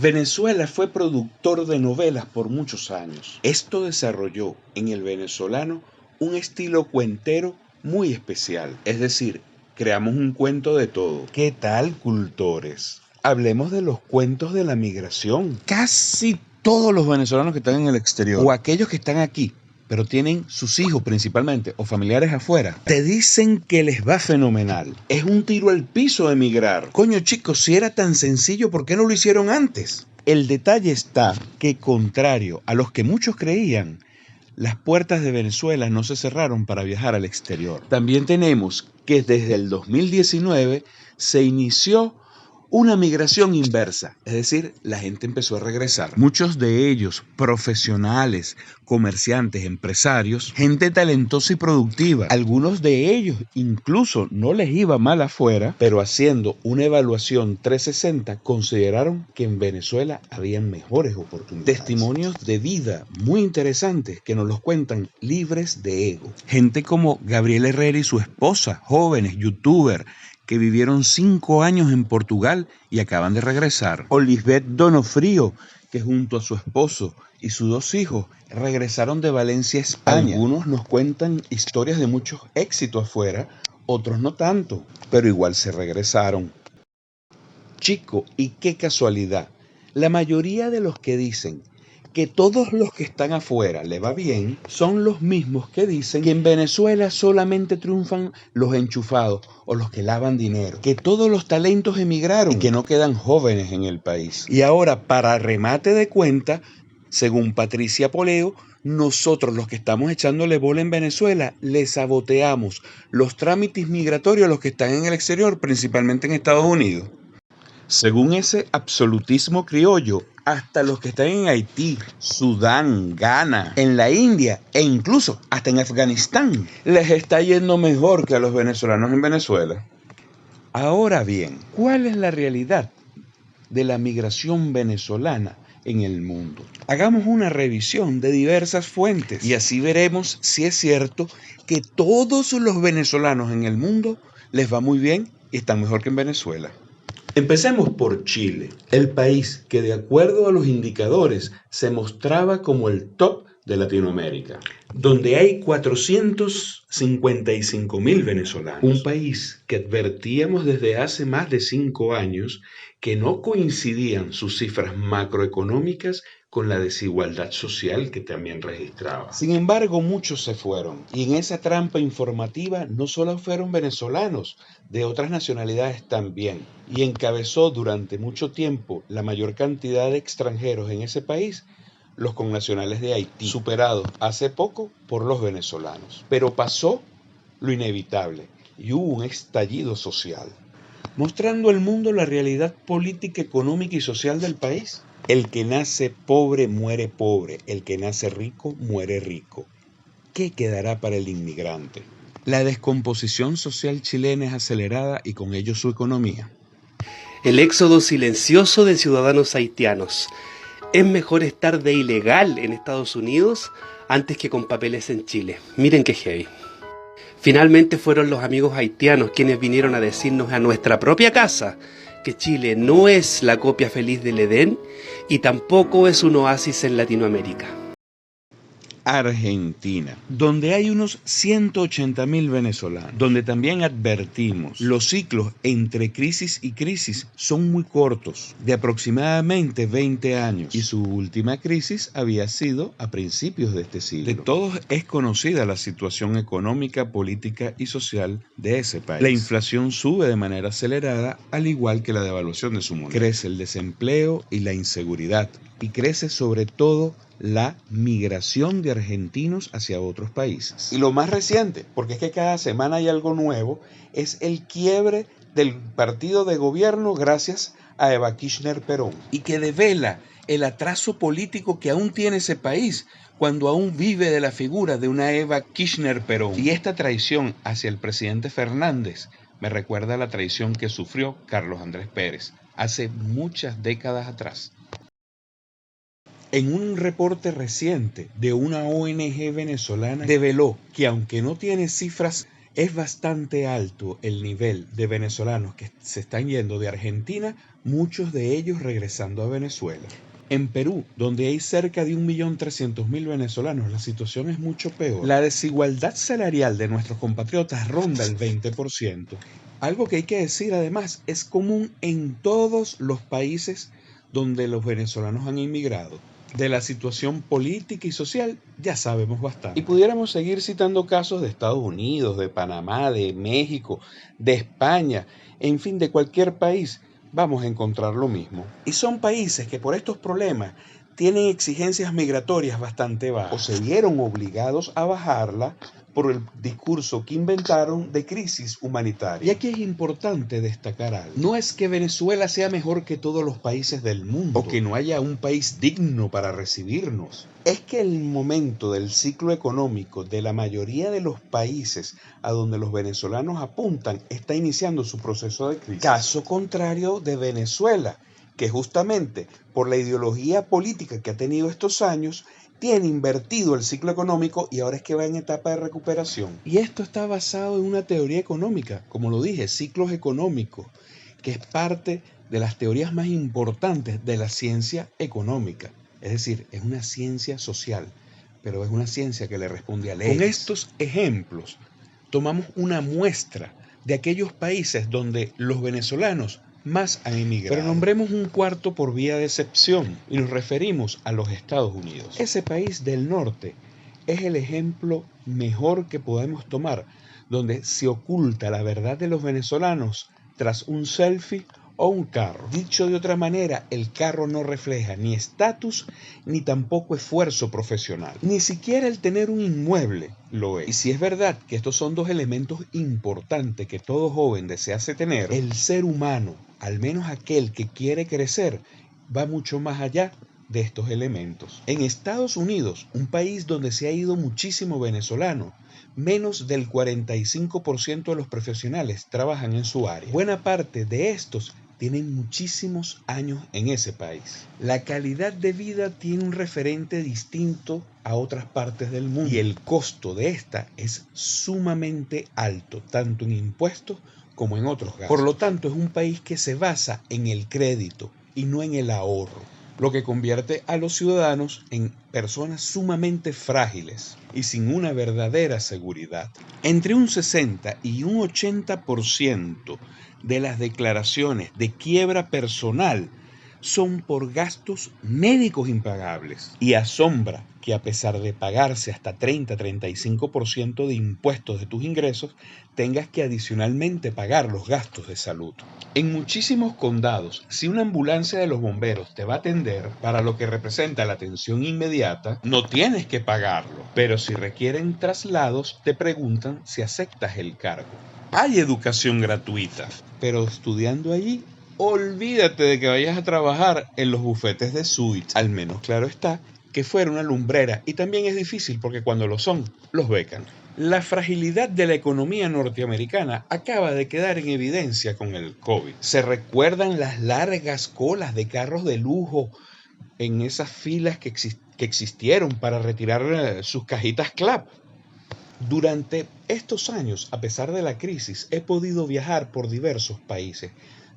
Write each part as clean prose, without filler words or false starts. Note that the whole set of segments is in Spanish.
Venezuela fue productor de novelas por muchos años. Esto desarrolló en el venezolano un estilo cuentero muy especial. Es decir, creamos un cuento de todo. ¿Qué tal, cultores? Hablemos de los cuentos de la migración. Casi todos los venezolanos que están en el exterior, o aquellos que están aquí, pero tienen sus hijos principalmente, o familiares afuera, te dicen que les va fenomenal. Es un tiro al piso emigrar. Coño, chicos, si era tan sencillo, ¿por qué no lo hicieron antes? El detalle está que, contrario a los que muchos creían, las puertas de Venezuela no se cerraron para viajar al exterior. También tenemos que desde el 2019 se inició una migración inversa, es decir, la gente empezó a regresar. Muchos de ellos profesionales, comerciantes, empresarios, gente talentosa y productiva. Algunos de ellos incluso no les iba mal afuera, pero haciendo una evaluación 360 consideraron que en Venezuela habían mejores oportunidades. Testimonios de vida muy interesantes que nos los cuentan libres de ego. Gente como Gabriel Herrera y su esposa, jóvenes, youtuber, que vivieron 5 años en Portugal y acaban de regresar. O Lisbeth Donofrio, que junto a su esposo y sus 2 hijos regresaron de Valencia, España. Algunos nos cuentan historias de muchos éxitos afuera, otros no tanto, pero igual se regresaron. Chico, y qué casualidad, la mayoría de los que dicen que todos los que están afuera le va bien, son los mismos que dicen que en Venezuela solamente triunfan los enchufados o los que lavan dinero, que todos los talentos emigraron y que no quedan jóvenes en el país. Y ahora, para remate de cuenta, según Patricia Poleo, nosotros los que estamos echándole bola en Venezuela, le saboteamos los trámites migratorios a los que están en el exterior, principalmente en Estados Unidos. Según ese absolutismo criollo, hasta los que están en Haití, Sudán, Ghana, en la India e incluso hasta en Afganistán, les está yendo mejor que a los venezolanos en Venezuela. Ahora bien, ¿cuál es la realidad de la migración venezolana en el mundo? Hagamos una revisión de diversas fuentes y así veremos si es cierto que todos los venezolanos en el mundo les va muy bien y están mejor que en Venezuela. Empecemos por Chile, el país que de acuerdo a los indicadores se mostraba como el top de Latinoamérica, donde hay 455.000 venezolanos. Un país que advertíamos desde hace más de 5 años que no coincidían sus cifras macroeconómicas con la desigualdad social que también registraba. Sin embargo, muchos se fueron, y en esa trampa informativa no solo fueron venezolanos, de otras nacionalidades también, y encabezó durante mucho tiempo la mayor cantidad de extranjeros en ese país, los connacionales de Haití, superados hace poco por los venezolanos. Pero pasó lo inevitable, y hubo un estallido social, mostrando al mundo la realidad política, económica y social del país. El que nace pobre muere pobre, el que nace rico muere rico. ¿Qué quedará para el inmigrante? La descomposición social chilena es acelerada y con ello su economía. El éxodo silencioso de ciudadanos haitianos. Es mejor estar de ilegal en Estados Unidos antes que con papeles en Chile. Miren qué heavy. Finalmente fueron los amigos haitianos quienes vinieron a decirnos a nuestra propia casa que Chile no es la copia feliz del Edén y tampoco es un oasis en Latinoamérica. Argentina, donde hay unos 180.000 venezolanos, donde también advertimos, los ciclos entre crisis y crisis son muy cortos, de aproximadamente 20 años, y su última crisis había sido a principios de este siglo. De todos es conocida la situación económica, política y social de ese país. La inflación sube de manera acelerada, al igual que la devaluación de su moneda. Crece el desempleo y la inseguridad, y crece sobre todo la migración de argentinos hacia otros países. Y lo más reciente, porque es que cada semana hay algo nuevo, es el quiebre del partido de gobierno gracias a Eva Kirchner Perón, y que devela el atraso político que aún tiene ese país cuando aún vive de la figura de una Eva Kirchner Perón. Y esta traición hacia el presidente Fernández me recuerda a la traición que sufrió Carlos Andrés Pérez hace muchas décadas atrás. En un reporte reciente de una ONG venezolana, develó que aunque no tiene cifras Es bastante alto el nivel de venezolanos que se están yendo de Argentina, muchos de ellos regresando a Venezuela. En Perú, donde hay cerca de 1.300.000 venezolanos, la situación es mucho peor. La desigualdad salarial de nuestros compatriotas ronda el 20%. Algo que hay que decir además es común en todos los países donde los venezolanos han inmigrado. De la situación política y social ya sabemos bastante. Y pudiéramos seguir citando casos de Estados Unidos, de Panamá, de México, de España, en fin, de cualquier país. Vamos a encontrar lo mismo. Y son países que por estos problemas tienen exigencias migratorias bastante bajas o se vieron obligados a bajarla por el discurso que inventaron de crisis humanitaria. Y aquí es importante destacar algo. No es que Venezuela sea mejor que todos los países del mundo o que no haya un país digno para recibirnos. Es que el momento del ciclo económico de la mayoría de los países a donde los venezolanos apuntan está iniciando su proceso de crisis. Caso contrario de Venezuela, que justamente por la ideología política que ha tenido estos años, tiene invertido el ciclo económico y ahora es que va en etapa de recuperación. Y esto está basado en una teoría económica, como lo dije, ciclos económicos, que es parte de las teorías más importantes de la ciencia económica. Es decir, es una ciencia social, pero es una ciencia que le responde a leyes. Con estos ejemplos, tomamos una muestra de aquellos países donde los venezolanos más han emigrado. Pero nombremos un cuarto por vía de excepción y nos referimos a los Estados Unidos. Ese país del norte es el ejemplo mejor que podemos tomar, donde se oculta la verdad de los venezolanos tras un selfie o un carro. Dicho de otra manera, el carro no refleja ni estatus ni tampoco esfuerzo profesional. Ni siquiera el tener un inmueble lo es. Y si es verdad que estos son dos elementos importantes que todo joven desease tener, el ser humano, al menos aquel que quiere crecer, va mucho más allá de estos elementos. En Estados Unidos, un país donde se ha ido muchísimo venezolano, menos del 45% de los profesionales trabajan en su área. Buena parte de estos tienen muchísimos años en ese país. La calidad de vida tiene un referente distinto a otras partes del mundo y el costo de esta es sumamente alto, tanto en impuestos como en otros gastos. Por lo tanto, es un país que se basa en el crédito y no en el ahorro, lo que convierte a los ciudadanos en personas sumamente frágiles y sin una verdadera seguridad. Entre un 60 y un 80% de las declaraciones de quiebra personal son por gastos médicos impagables. Y asombra que a pesar de pagarse hasta 30-35% de impuestos de tus ingresos, tengas que adicionalmente pagar los gastos de salud. En muchísimos condados, si una ambulancia de los bomberos te va a atender para lo que representa la atención inmediata, no tienes que pagarlo. Pero si requieren traslados, te preguntan si aceptas el cargo. Hay educación gratuita, pero estudiando allí, olvídate de que vayas a trabajar en los bufetes de suites. Al menos claro está que fuera una lumbrera, y también es difícil porque cuando lo son, los becan. La fragilidad de la economía norteamericana acaba de quedar en evidencia con el COVID. Se recuerdan las largas colas de carros de lujo en esas filas que existieron para retirar sus cajitas CLAP. Durante estos años, a pesar de la crisis, he podido viajar por diversos países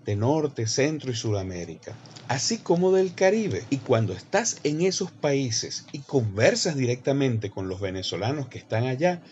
de Norte, Centro y Sudamérica, así como del Caribe. Y cuando estás en esos países y conversas directamente con los venezolanos que están allá,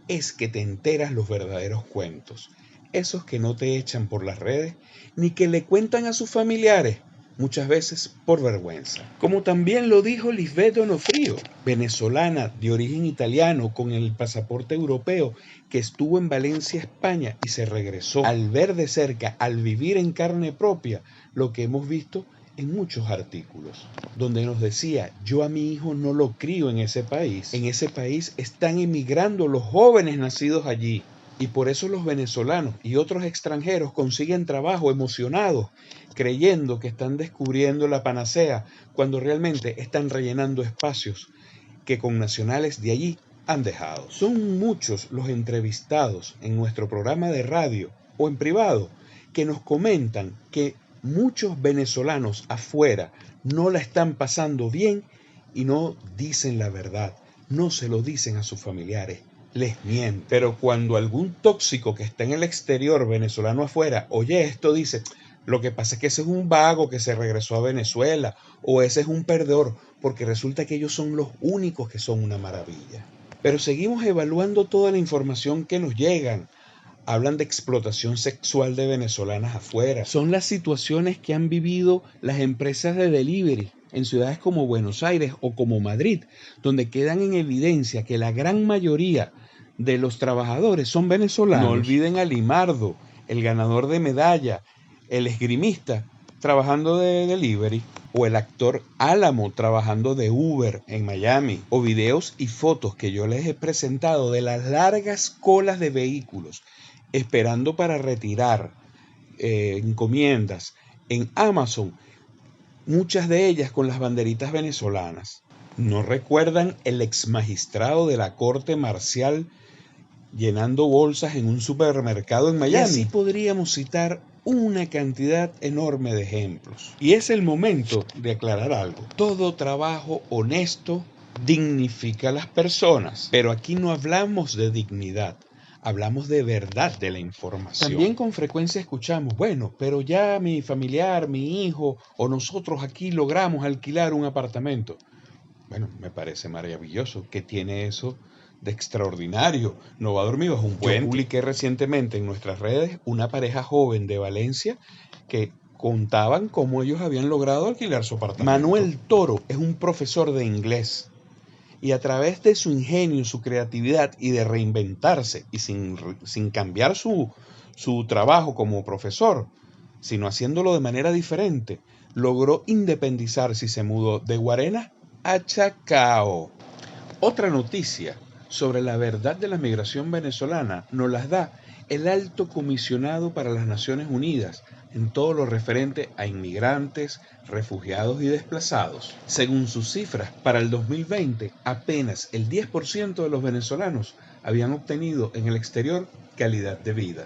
es que te enteras los verdaderos cuentos, esos que no te echan por las redes ni que le cuentan a sus familiares, muchas veces por vergüenza. Como también lo dijo Lisbeth Onofrio, venezolana de origen italiano con el pasaporte europeo, que estuvo en Valencia, España, y se regresó al ver de cerca, al vivir en carne propia, lo que hemos visto en muchos artículos, donde nos decía: yo a mi hijo no lo crío en ese país están emigrando los jóvenes nacidos allí. Y por eso los venezolanos y otros extranjeros consiguen trabajo emocionados, creyendo que están descubriendo la panacea, cuando realmente están rellenando espacios que con nacionales de allí han dejado. Son muchos los entrevistados en nuestro programa de radio o en privado que nos comentan que muchos venezolanos afuera no la están pasando bien y no dicen la verdad, no se lo dicen a sus familiares, les miente. Pero cuando algún tóxico que está en el exterior, venezolano afuera, oye esto, dice, lo que pasa es que ese es un vago que se regresó a Venezuela, o ese es un perdedor, porque resulta que ellos son los únicos que son una maravilla. Pero seguimos evaluando toda la información que nos llegan. Hablan de explotación sexual de venezolanas afuera. Son las situaciones que han vivido las empresas de delivery en ciudades como Buenos Aires o como Madrid, donde quedan en evidencia que la gran mayoría de los trabajadores son venezolanos. No olviden a Limardo, el ganador de medalla, el esgrimista, trabajando de delivery, o el actor Álamo trabajando de Uber en Miami, o videos y fotos que yo les he presentado de las largas colas de vehículos esperando para retirar encomiendas en Amazon, muchas de ellas con las banderitas venezolanas. ¿No recuerdan el ex magistrado de la Corte Marcial llenando bolsas en un supermercado en Miami? Y así podríamos citar una cantidad enorme de ejemplos. Y es el momento de aclarar algo. Todo trabajo honesto dignifica a las personas, pero aquí no hablamos de dignidad. Hablamos de verdad de la información. También con frecuencia escuchamos, bueno, pero ya mi familiar, mi hijo o nosotros aquí logramos alquilar un apartamento. Bueno, me parece maravilloso. ¿Qué tiene eso de extraordinario? No va a dormir bajo un puente. Yo publiqué recientemente en nuestras redes una pareja joven de Valencia que contaban cómo ellos habían logrado alquilar su apartamento. Manuel Toro es un profesor de inglés. Y a través de su ingenio, su creatividad y de reinventarse, y sin cambiar su trabajo como profesor, sino haciéndolo de manera diferente, logró independizarse y se mudó de Guarenas a Chacao. Otra noticia sobre la verdad de la migración venezolana nos las da el Alto Comisionado para las Naciones Unidas en todo lo referente a inmigrantes, refugiados y desplazados. Según sus cifras, para el 2020, apenas el 10% de los venezolanos habían obtenido en el exterior calidad de vida.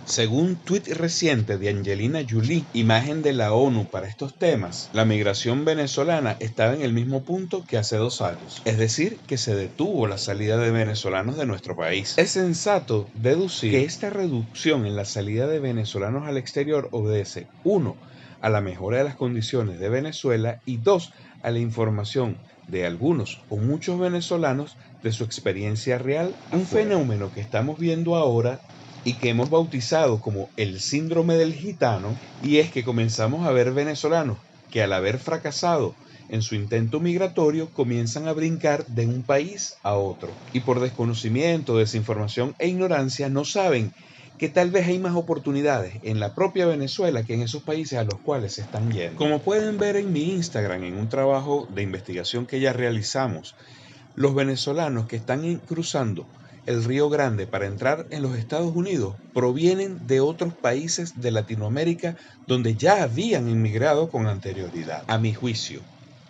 Según un tuit reciente de Angelina Jolie, imagen de la ONU para estos temas, la migración venezolana estaba en el mismo punto que hace 2 años, es decir, que se detuvo la salida de venezolanos de nuestro país. Es sensato deducir que esta reducción en la salida de venezolanos al exterior obedece, 1, a la mejora de las condiciones de Venezuela y 2, a la información de algunos o muchos venezolanos de su experiencia real, un fenómeno que estamos viendo ahora y que hemos bautizado como el síndrome del gitano, y es que comenzamos a ver venezolanos que al haber fracasado en su intento migratorio comienzan a brincar de un país a otro, y por desconocimiento, desinformación e ignorancia no saben que tal vez hay más oportunidades en la propia Venezuela que en esos países a los cuales se están yendo. Como pueden ver en mi Instagram, en un trabajo de investigación que ya realizamos, los venezolanos que están cruzando el Río Grande para entrar en los Estados Unidos provienen de otros países de Latinoamérica donde ya habían inmigrado con anterioridad. A mi juicio,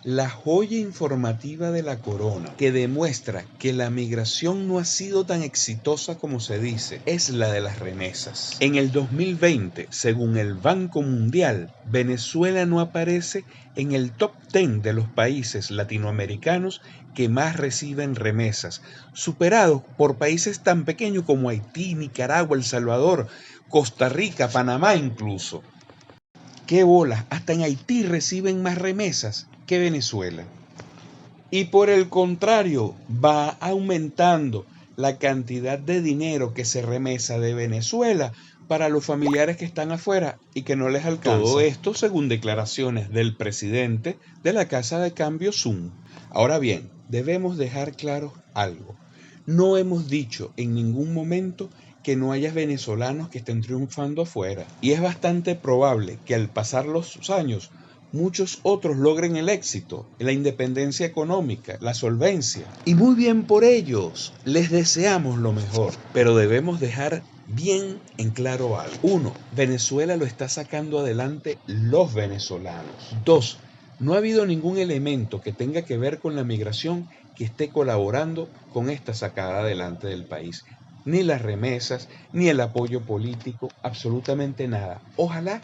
la joya informativa de la corona que demuestra que la migración no ha sido tan exitosa como se dice es la de las remesas. En el 2020, según el Banco Mundial, Venezuela no aparece en el top 10 de los países latinoamericanos que más reciben remesas, superados por países tan pequeños como Haití, Nicaragua, El Salvador, Costa Rica, Panamá incluso. ¡Qué bolas! Hasta en Haití reciben más remesas que Venezuela. Y por el contrario, va aumentando la cantidad de dinero que se remesa de Venezuela para los familiares que están afuera y que no les alcanza. Todo esto según declaraciones del presidente de la Casa de Cambio Zoom. Ahora bien, debemos dejar claro algo. No hemos dicho en ningún momento que no haya venezolanos que estén triunfando afuera. Y es bastante probable que al pasar los años, muchos otros logren el éxito, la independencia económica, la solvencia. Y muy bien por ellos, les deseamos lo mejor. Pero debemos dejar bien en claro algo. 1. Venezuela lo está sacando adelante los venezolanos. 2. No ha habido ningún elemento que tenga que ver con la migración que esté colaborando con esta sacada adelante del país. Ni las remesas, ni el apoyo político, absolutamente nada. Ojalá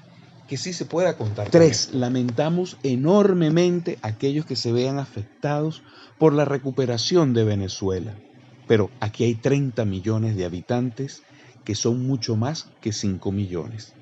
que sí se pueda contar. 3. Lamentamos enormemente a aquellos que se vean afectados por la recuperación de Venezuela. Pero aquí hay 30 millones de habitantes que son mucho más que 5 millones.